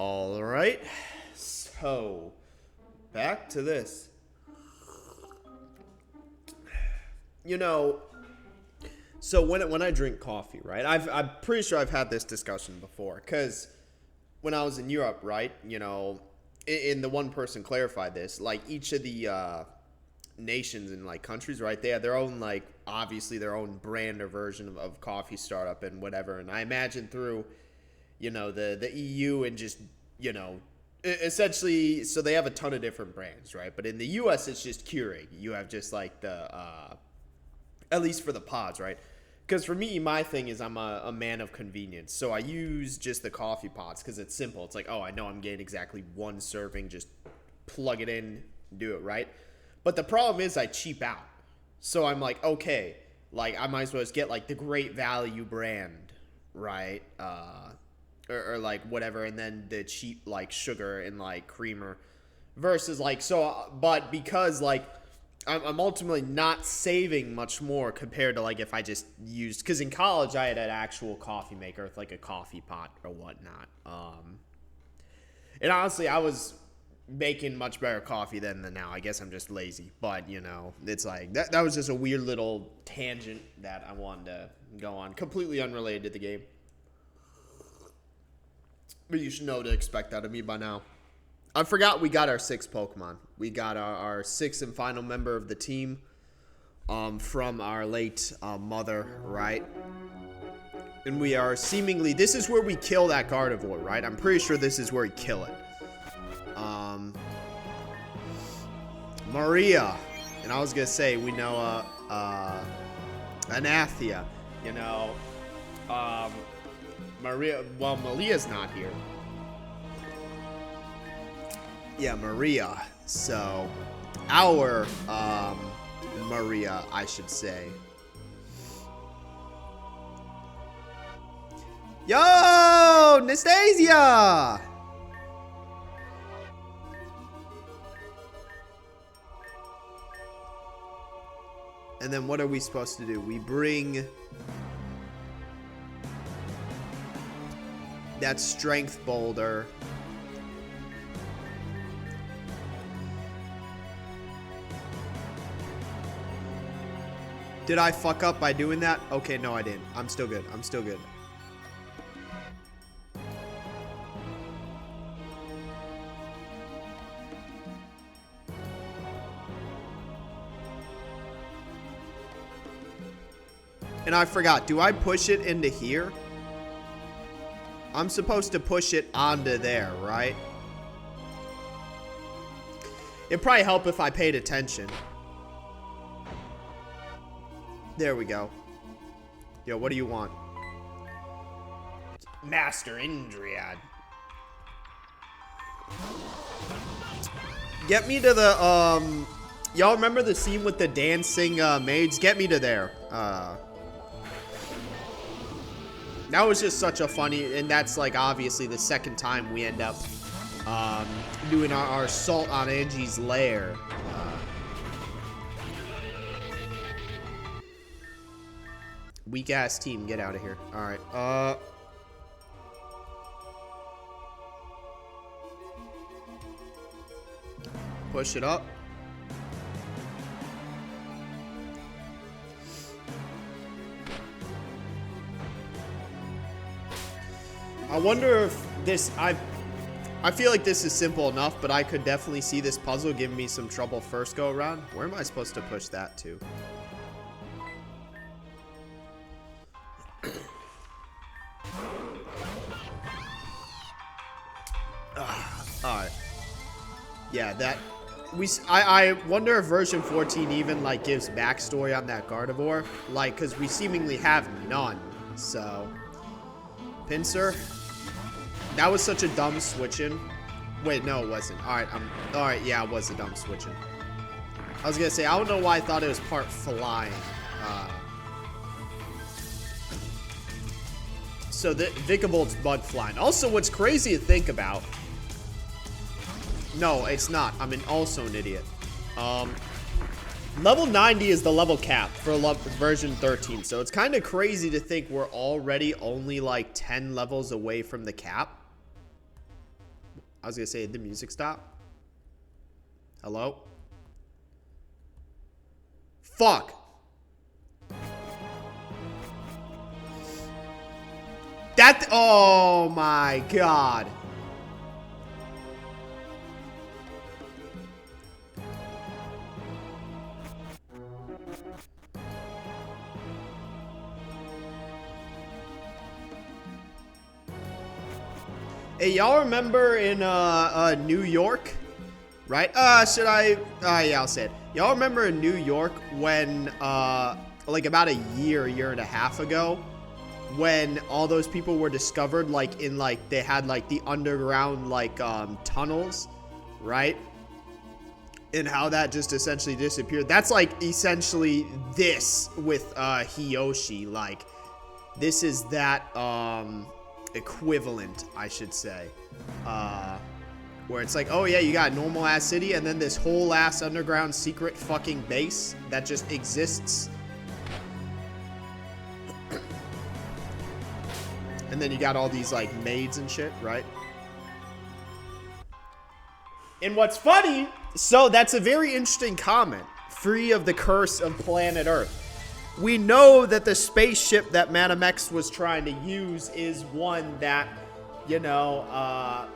All right, so back to this. You know, so when I drink coffee, right? I'm pretty sure I've had this discussion before, because when I was in Europe, right? In the one person clarified this, like each of the nations and like countries, right? They have their own, like, obviously their own brand or version of coffee startup and whatever. And I imagine through the EU and just, essentially, so they have a ton of different brands, right? But in the US, it's just Keurig. You have just like at least for the pods, right? Because for me, my thing is I'm a man of convenience. So I use just the coffee pods because it's simple. It's like, oh, I know I'm getting exactly one serving. Just plug it in, do it, right? But the problem is I cheap out. So I'm like, okay, like I might as well just get like the Great Value brand, right? Or like whatever, and then the cheap like sugar and like creamer versus like, so, but because like I'm ultimately not saving much more compared to like if I just used, because in college I had an actual coffee maker with like a coffee pot or whatnot. And honestly, I was making much better coffee then than now. I guess I'm just lazy, but it's like that was just a weird little tangent that I wanted to go on, completely unrelated to the game. But you should know to expect that of me by now. I forgot we got our sixth Pokemon. We got our sixth and final member of the team from our late mother, right? And we are seemingly... This is where we kill that Gardevoir, right? I'm pretty sure this is where we kill it. Maria. And I was going to say, we know Anathia. Maria... Well, Malia's not here. Yeah, Maria. So, our Maria, I should say. Yo, Nastasia! And then what are we supposed to do? We bring that strength boulder. Did I fuck up by doing that? Okay, no, I didn't. I'm still good. I'm still good. And I forgot. Do I push it into here? I'm supposed to push it onto there, right? It'd probably help if I paid attention. There we go. Yo, what do you want? Master Indriad. Get me to the, y'all remember the scene with the dancing, maids? Get me to there. That was just such a funny, and that's, like, obviously the second time we end up, doing our assault on Angie's lair. Weak-ass team, get out of here. Alright, push it up. I wonder if this... I feel like this is simple enough, but I could definitely see this puzzle giving me some trouble first go around. Where am I supposed to push that to? Alright. Yeah, that... I wonder if version 14 even, like, gives backstory on that Gardevoir. Like, because we seemingly have none. So... Pinsir. That was such a dumb switch-in. Wait, no, it wasn't. Alright, yeah, it was a dumb switch-in. I was gonna say, I don't know why I thought it was part flying. So, the Vicabolt's bug flying. Also, what's crazy to think about... No, it's not. I'm also an idiot. Level 90 is the level cap for version 13. So it's kind of crazy to think we're already only like 10 levels away from the cap. I was gonna say, did the music stop? Hello? Fuck! Oh my god. Hey, y'all remember in New York, right? Yeah, I'll say it. Y'all remember in New York when like about a year and a half ago, when all those people were discovered, like in like they had like the underground like tunnels, right? And how that just essentially disappeared. That's like essentially this with Hiyoshi. Like this is that equivalent, I should say, where it's like, oh yeah, you got a normal ass city and then this whole ass underground secret fucking base that just exists. And then you got all these like maids and shit, right? And what's funny, so that's a very interesting comment. Free of the curse of planet Earth. We know that the spaceship that Madam X was trying to use is one that, you know,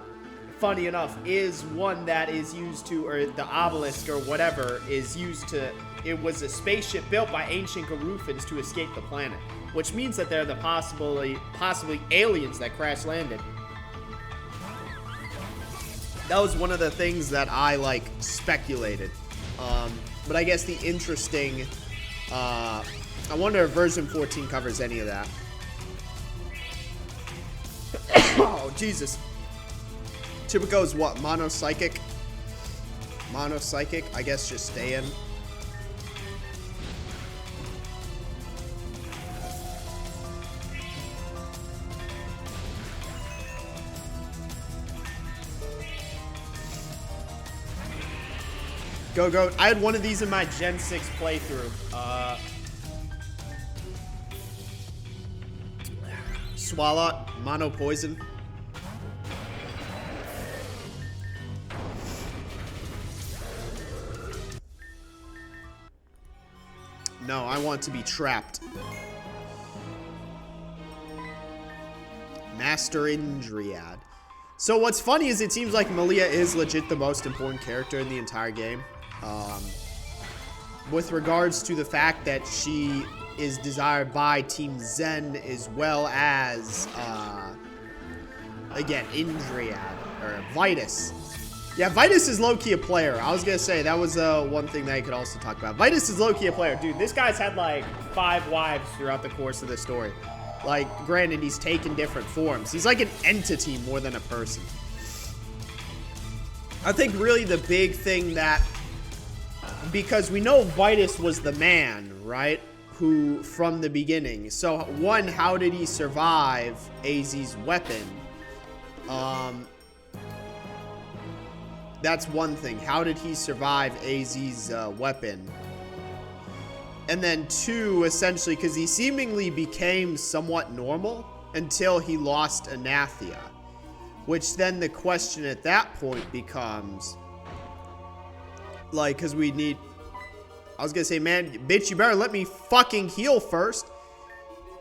funny enough, is one that is used to, or the obelisk or whatever is used to, it was a spaceship built by ancient Garufans to escape the planet. Which means that they're the possibly aliens that crash landed. That was one of the things that I, like, speculated. But I guess the interesting... I wonder if version 14 covers any of that. Oh, Jesus. Typico's what? Monopsychic? Monopsychic? I guess just stay in. Go, go. I had one of these in my Gen 6 playthrough. Swallow, mono poison. No, I want to be trapped. Master Indriad. So what's funny is it seems like Malia is legit the most important character in the entire game. With regards to the fact that she is desired by Team Zen as well as, again, Indriad, or Vitus. Yeah, Vitus is low-key a player. I was gonna say, that was one thing that I could also talk about. Vitus is low-key a player. Dude, this guy's had like 5 wives throughout the course of the story. Like, granted, he's taken different forms. He's like an entity more than a person. I think really the big thing that... Because we know Vitus was the man, right? Who, from the beginning. So, one, how did he survive AZ's weapon? That's one thing. How did he survive AZ's weapon? And then 2, essentially, because he seemingly became somewhat normal until he lost Anathia. Which then the question at that point becomes... Like, because we need... I was gonna say, man, bitch, you better let me fucking heal first.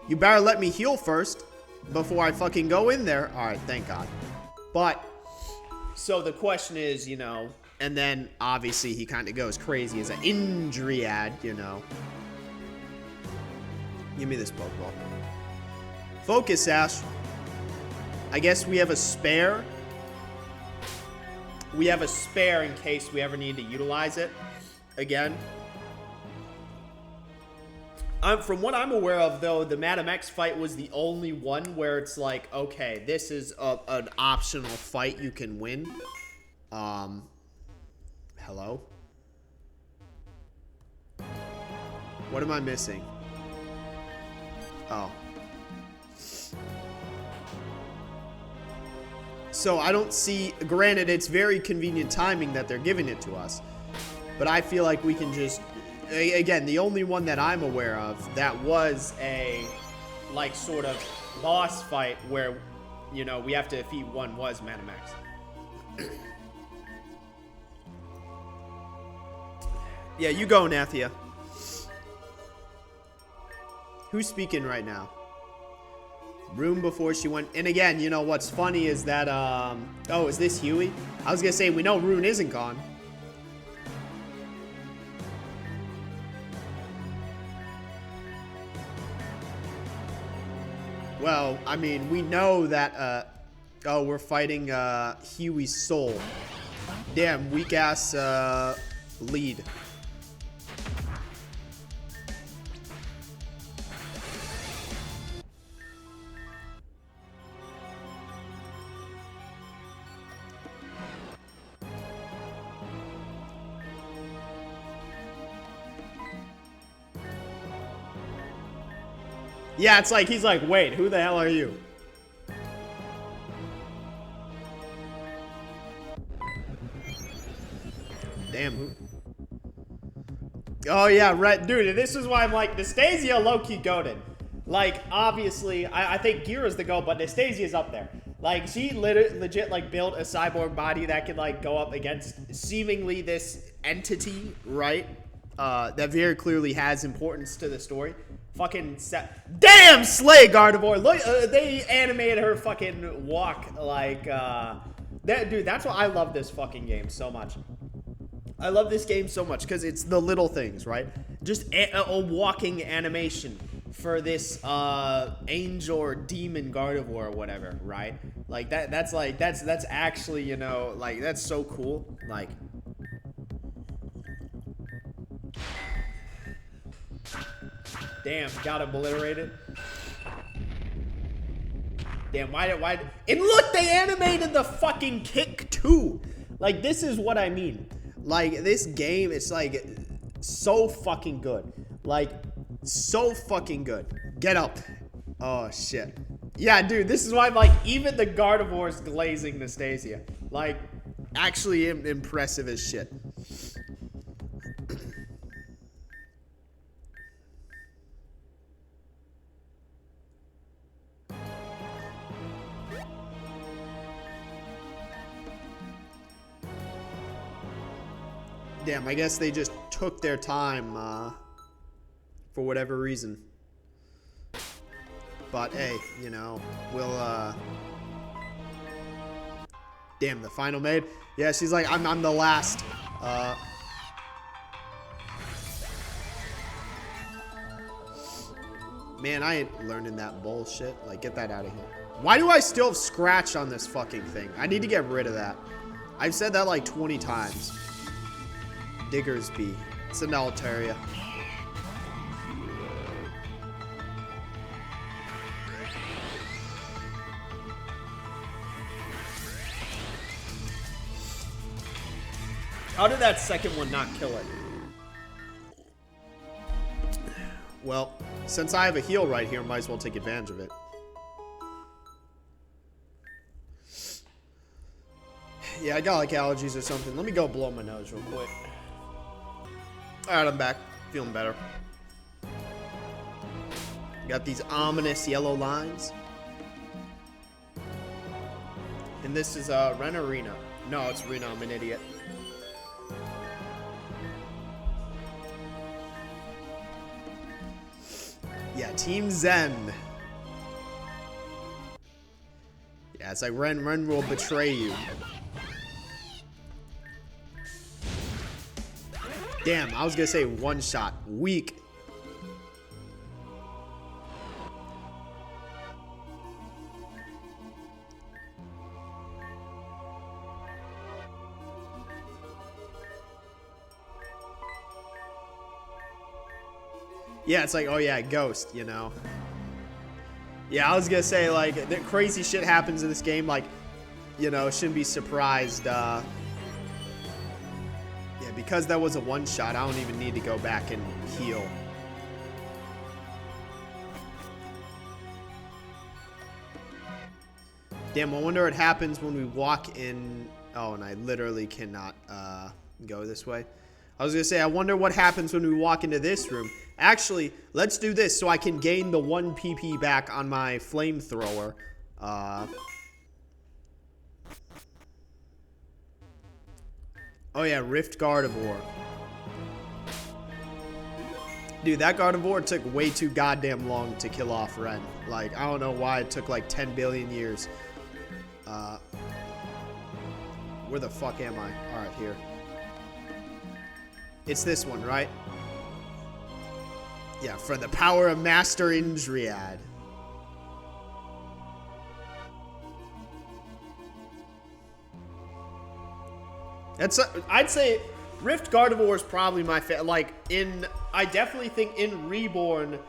You better let me heal first before I fucking go in there. Alright, thank God. But, so the question is, you know, and then, obviously, he kind of goes crazy as an Indriad, you know. Give me this Pokeball. Focus, Ash. I guess we have a spare. We have a spare in case we ever need to utilize it again. From what I'm aware of, though, the Madam X fight was the only one where it's like, okay, this is an optional fight you can win. Hello? What am I missing? Oh. So I don't see, granted, it's very convenient timing that they're giving it to us. But I feel like we can just, again, the only one that I'm aware of that was a, like, sort of boss fight where, you know, we have to defeat one was Madam X. Yeah, you go, Nathia. Who's speaking right now? Room before she went. And again, you know what's funny is that, oh, is this Huey? I was gonna say, we know Rune isn't gone. Well, I mean, we know that, oh, we're fighting, Huey's soul. Damn, weak-ass, lead. Yeah, it's like, he's like, wait, who the hell are you? Damn, who? Oh, yeah, right. Dude, this is why I'm like, Nastasia low-key goated. Like, obviously, I think Gira's the GOAT, but Nastasia's up there. Like, she legit, like, built a cyborg body that could, like, go up against seemingly this entity, right? That very clearly has importance to the story. Fucking damn Slay Gardevoir. Look, they animated her fucking walk like that. Dude, that's why I love this fucking game so much. I love this game so much because it's the little things, right? Just a walking animation for this angel or demon Gardevoir or whatever, right? Like that's actually, you know, like that's so cool. Like, damn, got obliterated. Damn, why? And look, they animated the fucking kick too. Like, this is what I mean. Like, this game, it's like so fucking good. Like, so fucking good. Get up. Oh shit. Yeah, dude, this is why I'm like, even the Gardevoir's glazing Nastasia. Like, actually impressive as shit. Damn, I guess they just took their time, for whatever reason. But, hey, you know, we'll, Damn, the final maid? Yeah, she's like, I'm the last. Man, I ain't learning that bullshit. Like, get that out of here. Why do I still have scratch on this fucking thing? I need to get rid of that. I've said that like 20 times. Diggersby. It's an Altaria. How did that second one not kill it? Well, since I have a heal right here, might as well take advantage of it. Yeah, I got like allergies or something. Let me go blow my nose real quick. Alright, I'm back. Feeling better. Got these ominous yellow lines. And this is Ren Arena. No, it's Rena. I'm an idiot. Yeah, Team Zen. Yeah, it's like Ren will betray you. Damn, I was gonna say one shot. Weak. Yeah, it's like, oh yeah, Ghost, you know. Yeah, I was gonna say, like, the crazy shit happens in this game, like, you know, shouldn't be surprised, yeah, because that was a one-shot, I don't even need to go back and heal. Damn, I wonder what happens when we walk in... Oh, and I literally cannot, go this way. I was gonna say, I wonder what happens when we walk into this room. Actually, let's do this so I can gain the 1 PP back on my flamethrower. Oh yeah, Rift Gardevoir. Dude, that Gardevoir took way too goddamn long to kill off Ren. Like, I don't know why it took like 10 billion years. Where the fuck am I? Alright, here. It's this one, right? Yeah, for the power of Master Indriad. That's I'd say Rift Gardevoir is probably my favorite. Like I definitely think in Reborn,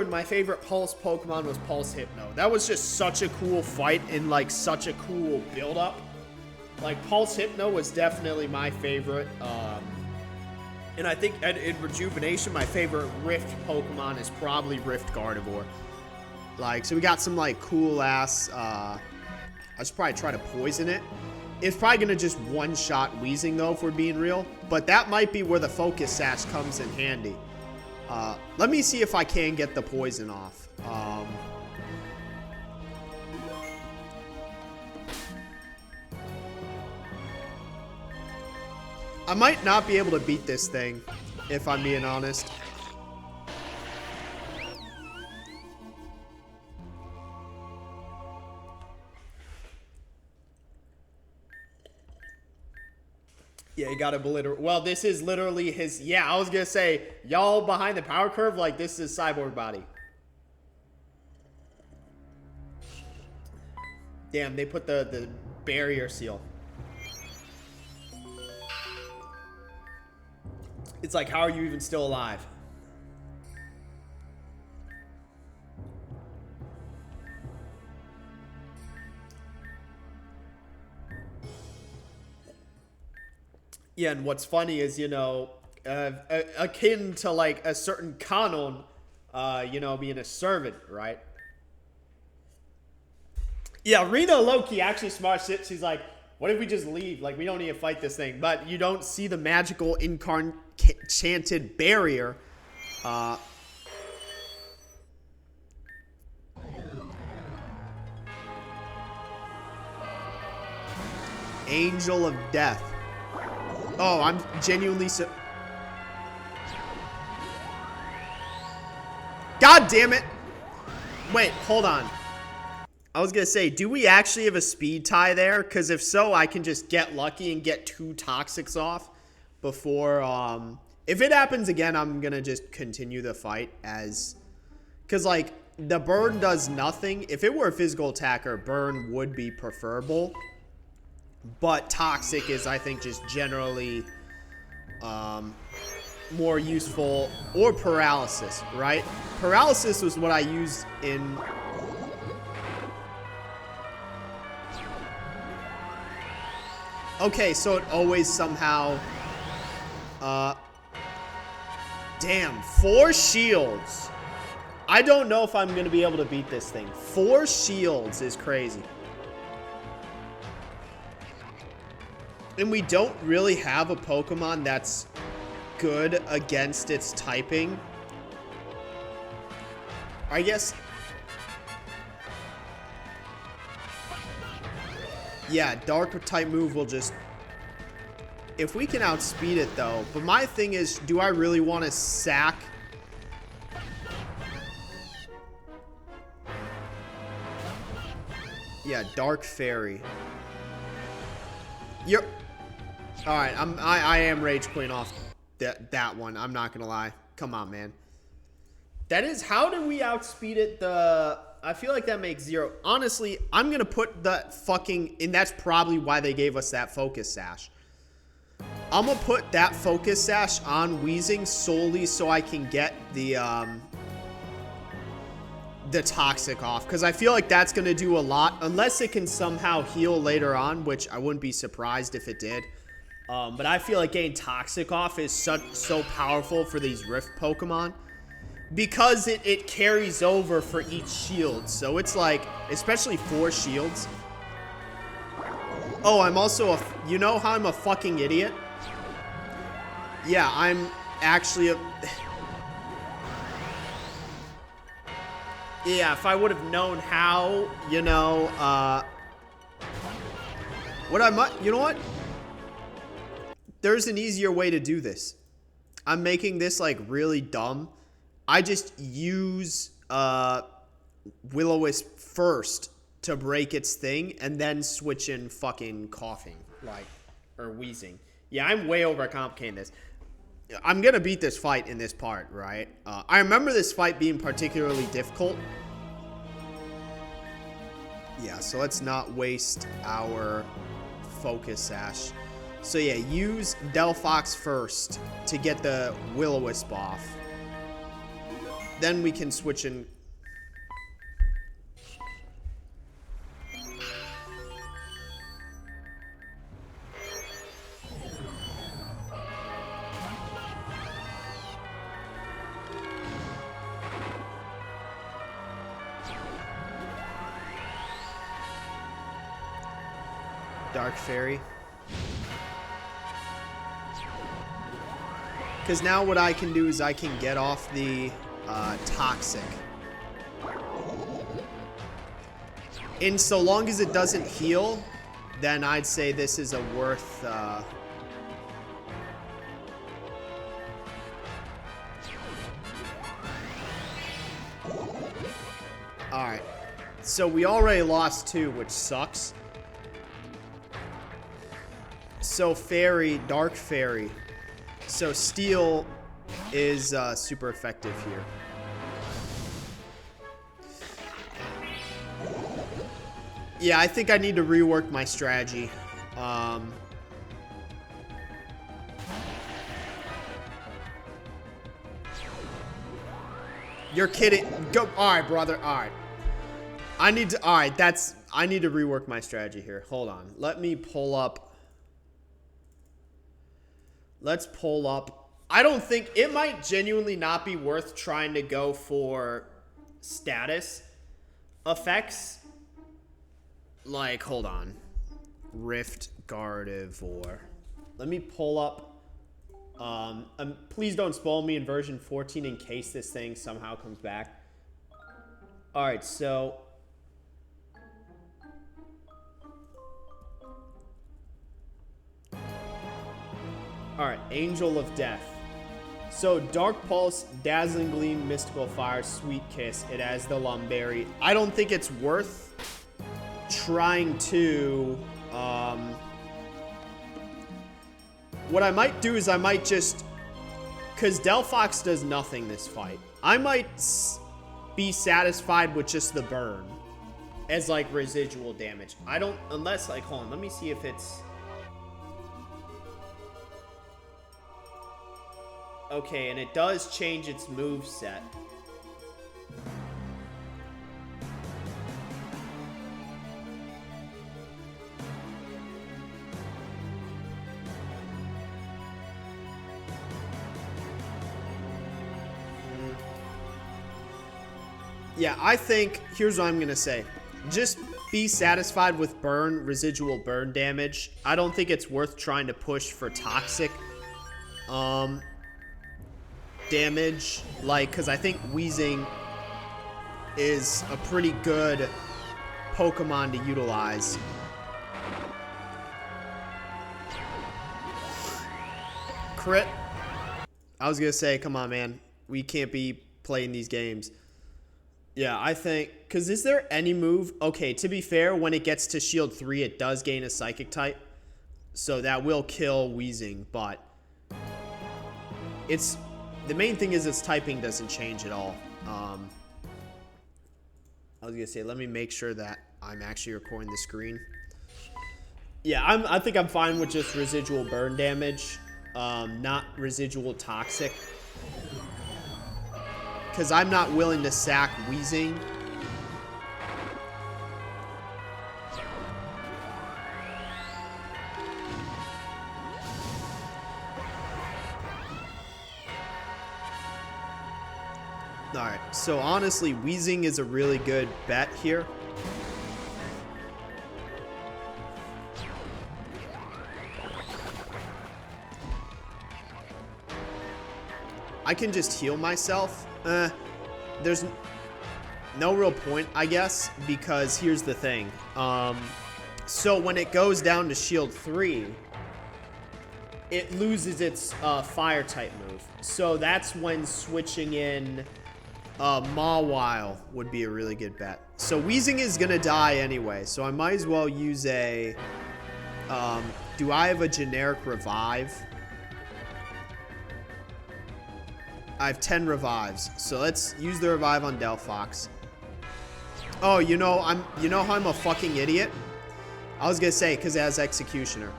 my favorite Pulse Pokemon was Pulse Hypno. That was just such a cool fight and like such a cool build up. Like Pulse Hypno was definitely my favorite. And I think in Rejuvenation, my favorite Rift Pokemon is probably Rift Gardevoir. Like, so we got some like cool ass. I should probably try to poison it. It's probably going to just one-shot Weezing, though, if we're being real. But that might be where the Focus Sash comes in handy. Let me see if I can get the poison off. I might not be able to beat this thing, if I'm being honest. Yeah, you gotta obliterate. Well, this is literally his. Yeah, I was gonna say, y'all behind the power curve, like this is Cyborg body. Damn, they put the barrier seal. It's like, how are you even still alive? Yeah, and what's funny is, you know, akin to like a certain canon, you know, being a servant, right? Yeah, Rena Loki actually smart shit. She's like, what if we just leave? Like, we don't need to fight this thing. But you don't see the magical enchanted barrier. Angel of Death. Oh, I'm genuinely so... God damn it! Wait, hold on. I was gonna say, do we actually have a speed tie there? Because if so, I can just get lucky and get 2 Toxics off before... If it happens again, I'm gonna just continue the fight as... Because, like, the burn does nothing. If it were a physical attacker, burn would be preferable. But Toxic is, I think, just generally more useful. Or Paralysis, right? Paralysis was what I used in... Okay, so it always somehow... Damn, 4 shields. I don't know if I'm going to be able to beat this thing. 4 shields is crazy. And we don't really have a Pokemon that's good against its typing. I guess... Yeah, Dark type move will just... If we can outspeed it, though. But my thing is, do I really want to sack... Yeah, Dark Fairy. You're... Alright, I am Rage Queen off that one. I'm not gonna lie. Come on, man. That is... How do we outspeed it? I feel like that makes 0. Honestly, I'm gonna put the fucking... And that's probably why they gave us that Focus Sash. I'm gonna put that Focus Sash on Weezing solely so I can get the Toxic off. Because I feel like that's gonna do a lot. Unless it can somehow heal later on, which I wouldn't be surprised if it did. But I feel like getting Toxic off is so powerful for these Rift Pokemon. Because it carries over for each shield. So it's like, especially 4 shields. Oh, I'm also a... You know how I'm a fucking idiot? Yeah, I'm actually a... Yeah, if I would have known how, you know, what I might... You know what? There's an easier way to do this. I'm making this like really dumb. I just use Will-O-Wisp first to break its thing and then switch in fucking coughing, like, or wheezing. Yeah, I'm way overcomplicating this. I'm going to beat this fight in this part, right? I remember this fight being particularly difficult. Yeah, so let's not waste our focus sash. So yeah, use Delphox first to get the Will-O-Wisp off. Then we can switch in. Dark Fairy. Because now what I can do is I can get off the Toxic. And so long as it doesn't heal, then I'd say this is a worth... Alright. So we already lost 2, which sucks. So Fairy, Dark Fairy. So Steel is super effective here. Yeah, I think I need to rework my strategy. You're kidding. Go. All right, brother. All right. I need to. All right, I need to rework my strategy here. Hold on. Let me pull up. Let's pull up. I don't think it might genuinely not be worth trying to go for status effects. Like, hold on. Rift Gardevoir. Let me pull up. Please don't spoil me in version 14 in case this thing somehow comes back. Alright, so... Alright, Angel of Death. So, Dark Pulse, Dazzling Gleam, Mystical Fire, Sweet Kiss. It has the Lumberry. I don't think it's worth trying to... What I might do is I might just... Because Delphox does nothing this fight. I might be satisfied with just the burn as, like, residual damage. I don't... Unless, like, hold on. Let me see if it's... Okay, and it does change its moveset. Yeah, I think, here's what I'm going to say. Just be satisfied with burn, residual burn damage. I don't think it's worth trying to push for toxic damage. Like, because I think Wheezing is a pretty good Pokemon to utilize. Crit. I was going to say, come on, man. We can't be playing these games. Yeah, I think... Because is there any move... Okay, to be fair, when it gets to Shield 3, it does gain a Psychic type. So that will kill Wheezing, but... It's... The main thing is its typing doesn't change at all. I was going to say, let me make sure that I'm actually recording the screen. Yeah, I think I'm fine with just residual burn damage. Not residual toxic. Because I'm not willing to sack Wheezing. Alright, so honestly, Wheezing is a really good bet here. I can just heal myself. There's no real point, I guess, because here's the thing. So when it goes down to Shield 3, it loses its fire type move. So that's when switching in Mawile would be a really good bet. So Weezing is gonna die anyway, so I might as well use a do I have a generic revive? I have 10 revives, so let's use the revive on Delphox. Oh, you know how I'm a fucking idiot? I was gonna say, because it has Executioner.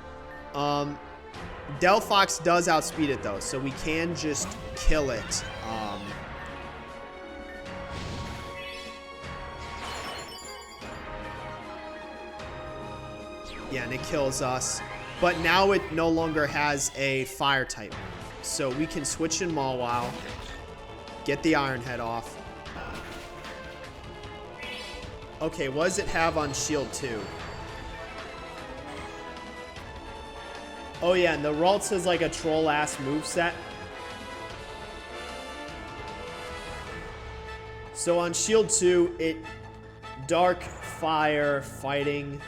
Delphox does outspeed it though, so we can just kill it. Yeah, and it kills us. But now it no longer has a fire type. So we can switch in Mawile, get the Iron Head off. Okay, what does it have on Shield 2? Oh yeah, and the Ralts is like a troll-ass moveset. So on Shield 2, it Dark, Fire, Fighting.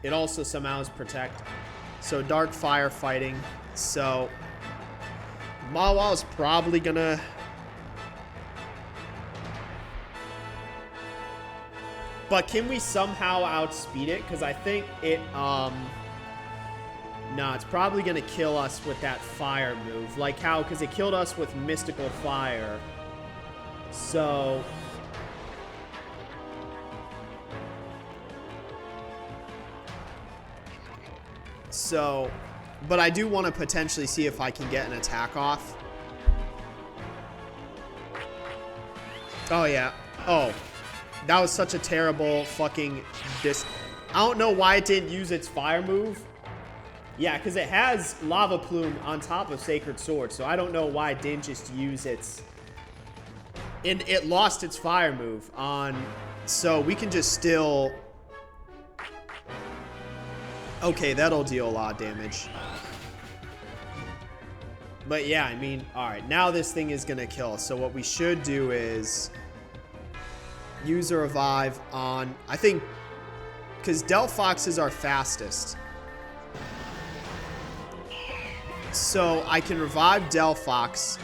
It also somehow is Protect. So Dark, Fire, Fighting. So Mawile is probably gonna... But can we somehow outspeed it? Because I think it, no, it's probably gonna kill us with that fire move. Like how, because it killed us with Mystical Fire. So... but I do want to potentially see if I can get an attack off. Oh, yeah. Oh, that was such a terrible fucking I don't know why it didn't use its fire move. Yeah, because it has Lava Plume on top of Sacred Sword, so I don't know why it didn't just use its... And it lost its fire move on... So we can just still... Okay, that'll deal a lot of damage. But yeah, I mean, alright, now this thing is gonna kill. So what we should do is use a revive on, I think, because Delphox is our fastest. So I can revive Delphox.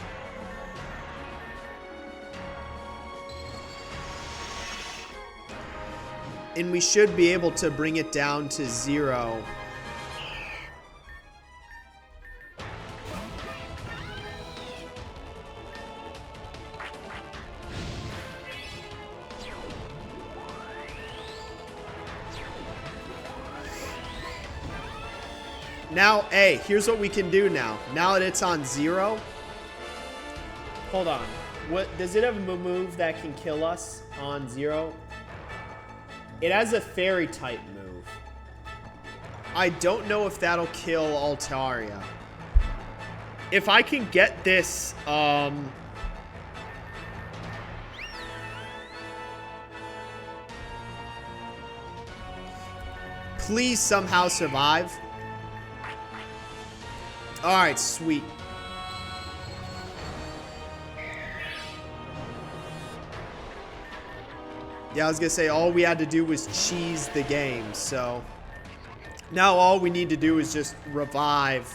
And we should be able to bring it down to 0. Now, hey, here's what we can do now. Now that it's on 0. Hold on. What does it have a move that can kill us on 0? It has a fairy type move. I don't know if that'll kill Altaria. If I can get this, please somehow survive. Alright, sweet. Yeah, I was gonna say, all we had to do was cheese the game, so... Now all we need to do is just revive.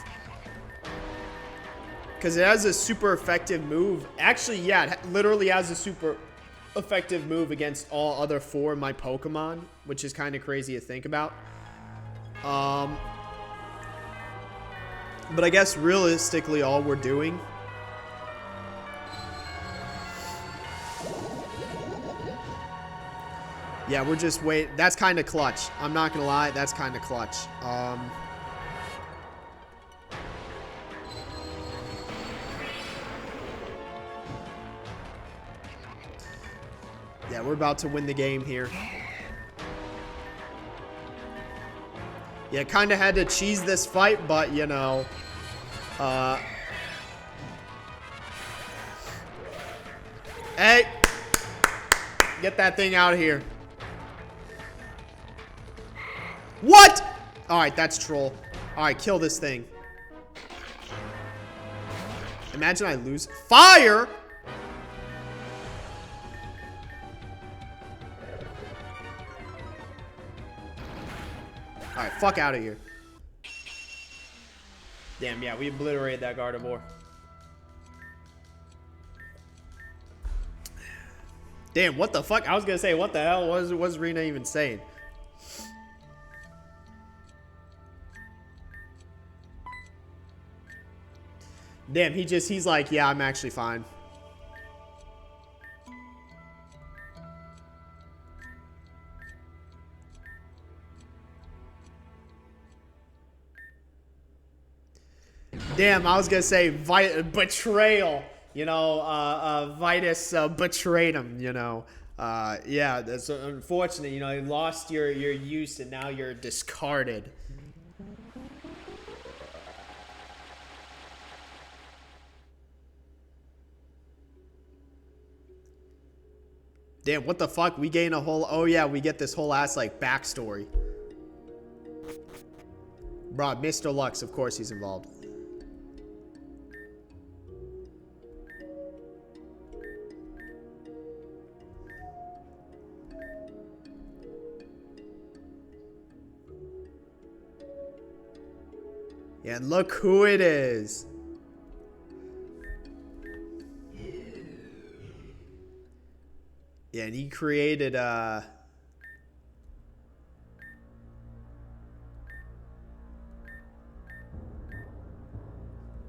Because it has a super effective move. Actually, yeah, it literally has a super effective move against all other 4 of my Pokemon, which is kind of crazy to think about. But I guess realistically all we're doing... Yeah, we're just wait. That's kind of clutch. I'm not gonna lie, that's kind of clutch. Yeah, we're about to win the game here. Yeah, kind of had to cheese this fight, but you know, hey, get that thing out of here. What? Alright, that's troll. Alright, kill this thing. Imagine I lose. Fire! Alright, fuck out of here. Damn, yeah, we obliterated that Gardevoir. Damn, what the fuck? I was gonna say, what the hell was Rena even saying? Damn, he's like, yeah, I'm actually fine. Damn, I was gonna say betrayal. You know, Vitus betrayed him. You know, yeah, that's unfortunate. You know, you lost your use and now you're discarded. Damn, what the fuck? We gain a whole. Oh yeah, we get this whole ass like backstory. Bro, Mr. Lux, of course he's involved. Yeah, and look who it is. Yeah, and he created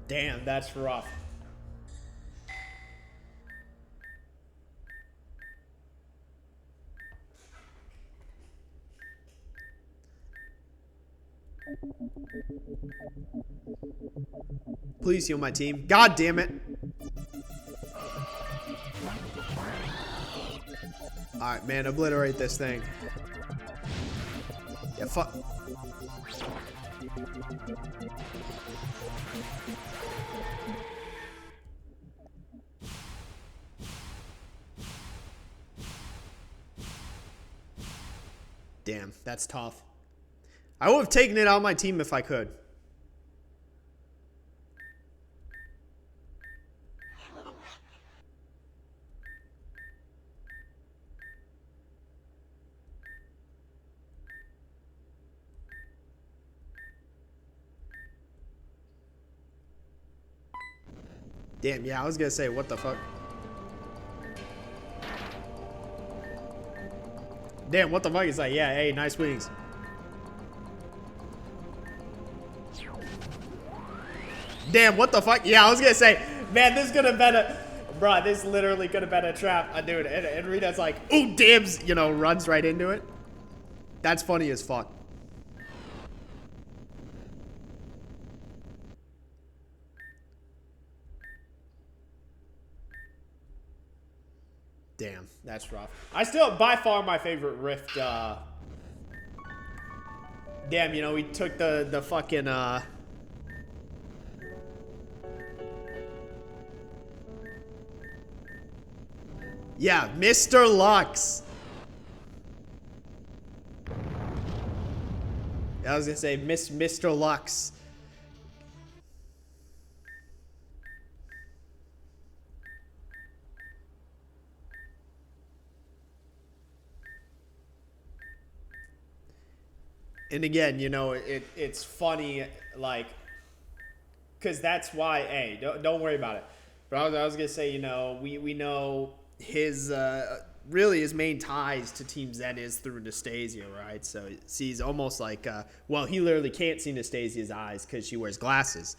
damn, that's rough. Please heal my team. God damn it. Alright, man, obliterate this thing. Yeah, fuck. Damn, that's tough. I would have taken it out of my team if I could. Damn, yeah, I was gonna say, what the fuck? Damn, what the fuck? It's like, yeah, hey, nice wings. Damn, what the fuck? Yeah, I was gonna say, man, this could have been a... Bro, this literally could have been a trap. Dude, and Rita's like, ooh, dibs, you know, runs right into it. That's funny as fuck. Damn, that's rough. I still, by far, my favorite Rift, damn, you know, we took the fucking, yeah, Mr. Lux. I was gonna say, Mr. Lux. And again, you know, it's funny, like, because that's why, hey, don't worry about it. But I was going to say, you know, we know his, really his main ties to Team Zen is through Nastasia, right? So he's almost like, well, he literally can't see Nastasia's eyes because she wears glasses.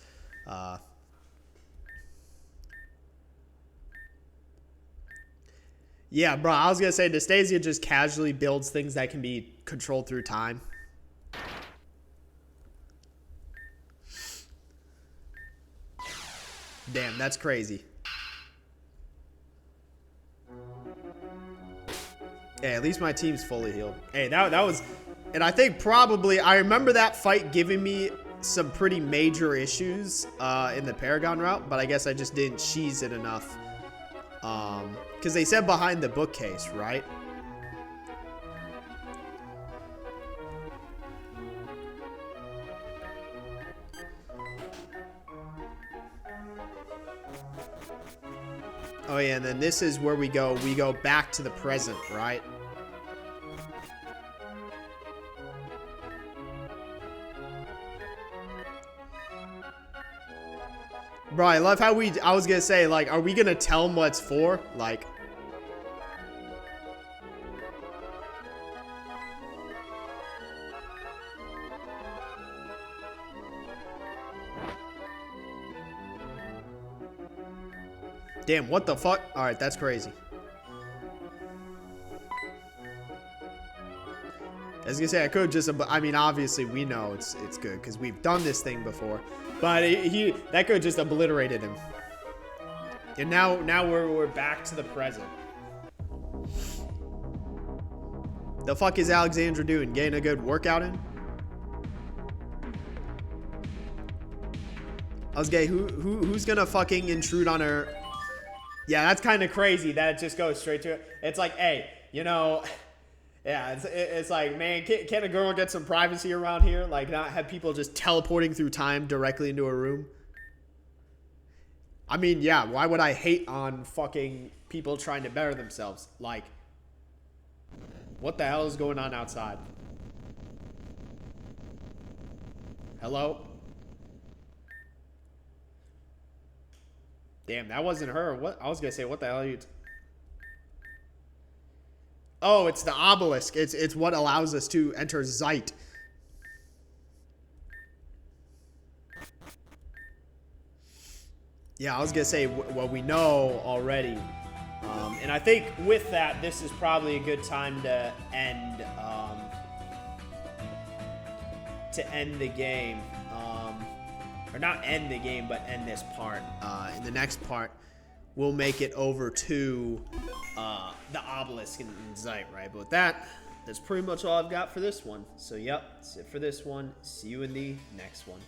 Yeah, bro, I was going to say Nastasia just casually builds things that can be controlled through time. Damn, that's crazy. Hey, at least my team's fully healed. Hey, that was... And I think probably... I remember that fight giving me some pretty major issues in the Paragon route, but I guess I just didn't cheese it enough. Because they said behind the bookcase, right? Oh yeah, and then this is where we go back to the present, right? Bro, I love how I was gonna say, like, are we gonna tell them what it's for? Like... Damn, what the fuck? Alright, that's crazy. I was gonna say, I could just... I mean, obviously, we know it's good, because we've done this thing before. But that could have just obliterated him. And now we're back to the present. The fuck is Alexandra doing? Getting a good workout in? I was gay. Who's gonna fucking intrude on her? Yeah, that's kind of crazy that it just goes straight to it. It's like, hey, you know, yeah, it's like, man, can a girl get some privacy around here? Like, not have people just teleporting through time directly into a room? I mean, yeah, why would I hate on fucking people trying to better themselves? Like, what the hell is going on outside? Hello? Damn, that wasn't her. What? I was gonna say, what the hell are you... Oh, it's the obelisk. It's what allows us to enter Zeit. Yeah, I was gonna say what we know already. And I think with that, this is probably a good time to end the game. Or not end the game, but end this part. In the next part, we'll make it over to the obelisk in Zeit, right? But with that, that's pretty much all I've got for this one. So, yep, that's it for this one. See you in the next one.